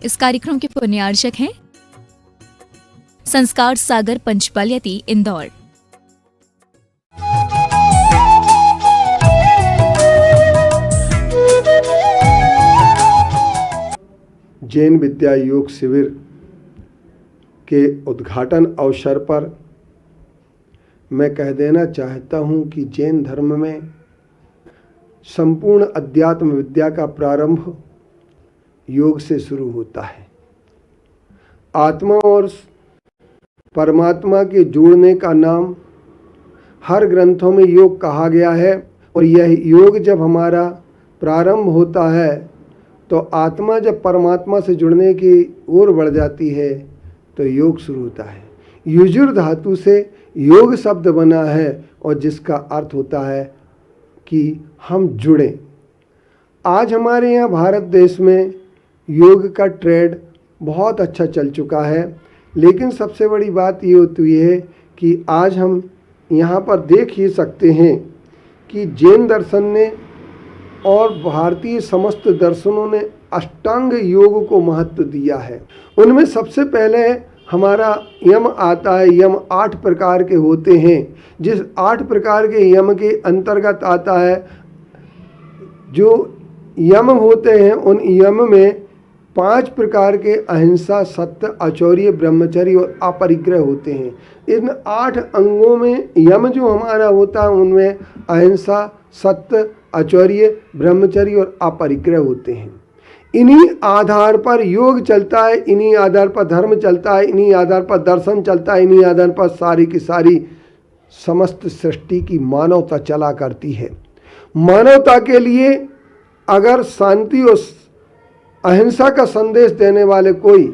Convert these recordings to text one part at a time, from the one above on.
इस कार्यक्रम के पुण्यार्चक हैं संस्कार सागर पंचपलियती इंदौर। जैन विद्या योग शिविर के उद्घाटन अवसर पर मैं कह देना चाहता हूँ कि जैन धर्म में संपूर्ण अध्यात्म विद्या का प्रारंभ योग से शुरू होता है। आत्मा और परमात्मा के जोड़ने का नाम हर ग्रंथों में योग कहा गया है, और यह योग जब हमारा प्रारंभ होता है तो आत्मा जब परमात्मा से जुड़ने की ओर बढ़ जाती है तो योग शुरू होता है। युजुर धातु से योग शब्द बना है और जिसका अर्थ होता है कि हम जुड़ें। आज हमारे यहाँ भारत देश में योग का ट्रेंड बहुत अच्छा चल चुका है, लेकिन सबसे बड़ी बात ये होती है कि आज हम यहाँ पर देख ही सकते हैं कि जैन दर्शन ने और भारतीय समस्त दर्शनों ने अष्टांग योग को महत्व दिया है। उनमें सबसे पहले हमारा यम आता है। यम 8 प्रकार के होते हैं। जिस 8 प्रकार के यम के अंतर्गत आता है, जो यम होते हैं उन यम में 5 प्रकार के अहिंसा, सत्य, आचौर्य, ब्रह्मचर्य और अपरिग्रह होते हैं। इन 8 अंगों में यम जो हमारा होता है उनमें अहिंसा, सत्य, आचौर्य, ब्रह्मचर्य और अपरिग्रह होते हैं। इन्हीं आधार पर योग चलता है, इन्हीं आधार पर धर्म चलता है, इन्हीं आधार पर दर्शन चलता है, इन्हीं आधार पर सारी की सारी समस्त सृष्टि की मानवता चला करती है। मानवता के लिए अगर शांति और अहिंसा का संदेश देने वाले कोई,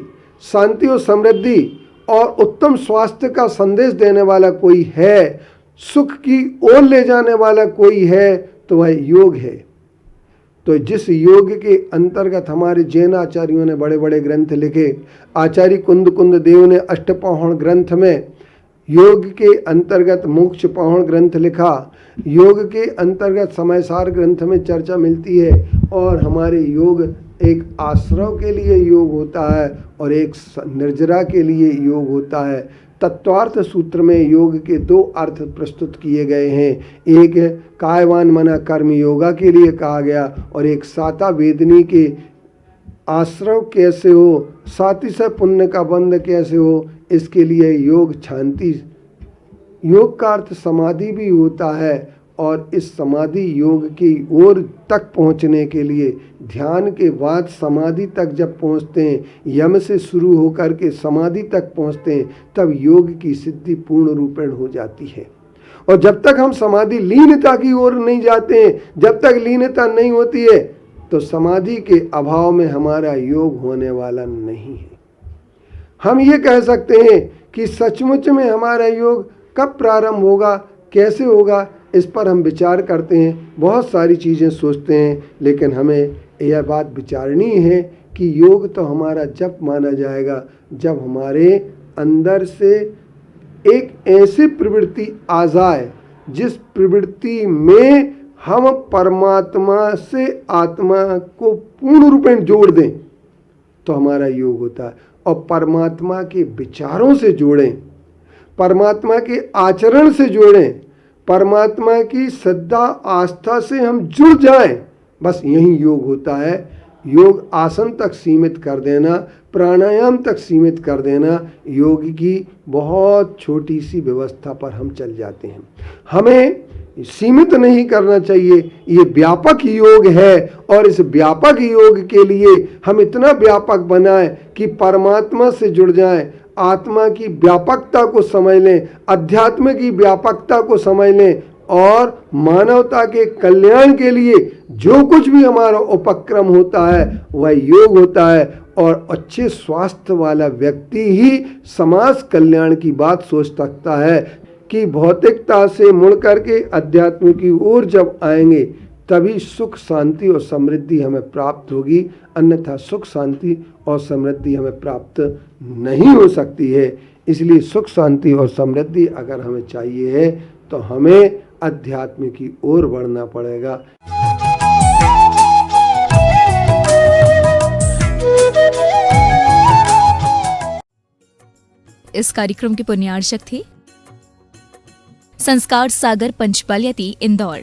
शांति और समृद्धि और उत्तम स्वास्थ्य का संदेश देने वाला कोई है, सुख की ओर ले जाने वाला कोई है, तो वह योग है। तो जिस योग के अंतर्गत हमारे जैन आचार्यों ने बड़े बड़े ग्रंथ लिखे। आचार्य कुंद देव ने अष्टपाहण ग्रंथ में योग के अंतर्गत मोक्ष पाहण ग्रंथ लिखा। योग के अंतर्गत समयसार ग्रंथ में चर्चा मिलती है। और हमारे योग एक आश्रव के लिए योग होता है और एक निर्जरा के लिए योग होता है। तत्वार्थ सूत्र में योग के 2 अर्थ प्रस्तुत किए गए हैं। एक कायवान मना कर्म योगा के लिए कहा गया और एक साता वेदनी के आश्रव कैसे हो, साथी से पुण्य का बंध कैसे हो, इसके लिए योग शांति। योग का अर्थ समाधि भी होता है, और इस समाधि योग की ओर तक पहुंचने के लिए ध्यान के बाद समाधि तक जब पहुंचते हैं, यम से शुरू होकर के समाधि तक पहुंचते हैं, तब योग की सिद्धि पूर्ण रूपेण हो जाती है। और जब तक हम समाधि लीनता की ओर नहीं जाते हैं, जब तक लीनता नहीं होती है, तो समाधि के अभाव में हमारा योग होने वाला नहीं है। हम ये कह सकते हैं कि सचमुच में हमारा योग कब प्रारंभ होगा, कैसे होगा, इस पर हम विचार करते हैं, बहुत सारी चीज़ें सोचते हैं, लेकिन हमें यह बात विचारनी है कि योग तो हमारा जब माना जाएगा जब हमारे अंदर से एक ऐसी प्रवृत्ति आ जाए जिस प्रवृत्ति में हम परमात्मा से आत्मा को पूर्ण रूपेण जोड़ दें, तो हमारा योग होता है। और परमात्मा के विचारों से जोड़ें, परमात्मा के आचरण से जोड़ें, परमात्मा की श्रद्धा आस्था से हम जुड़ जाएं, बस यही योग होता है। योग आसन तक सीमित कर देना, प्राणायाम तक सीमित कर देना, योग की बहुत छोटी सी व्यवस्था पर हम चल जाते हैं। हमें सीमित नहीं करना चाहिए, ये व्यापक योग है। और इस व्यापक योग के लिए हम इतना व्यापक बनाएं कि परमात्मा से जुड़ जाएं, आत्मा की व्यापकता को समझ लें, अध्यात्म की व्यापकता को समझ लें, और मानवता के कल्याण के लिए जो कुछ भी हमारा उपक्रम होता है वह योग होता है। और अच्छे स्वास्थ्य वाला व्यक्ति ही समाज कल्याण की बात सोच सकता है कि भौतिकता से मुड़ करके अध्यात्म की ओर जब आएंगे तभी सुख, शांति और समृद्धि हमें प्राप्त होगी, अन्यथा सुख, शांति और समृद्धि हमें प्राप्त नहीं हो सकती है। इसलिए सुख, शांति और समृद्धि अगर हमें चाहिए है तो हमें अध्यात्म की ओर बढ़ना पड़ेगा। इस कार्यक्रम के पुण्यार्चक थे संस्कार सागर पंचपालियाती इंदौर।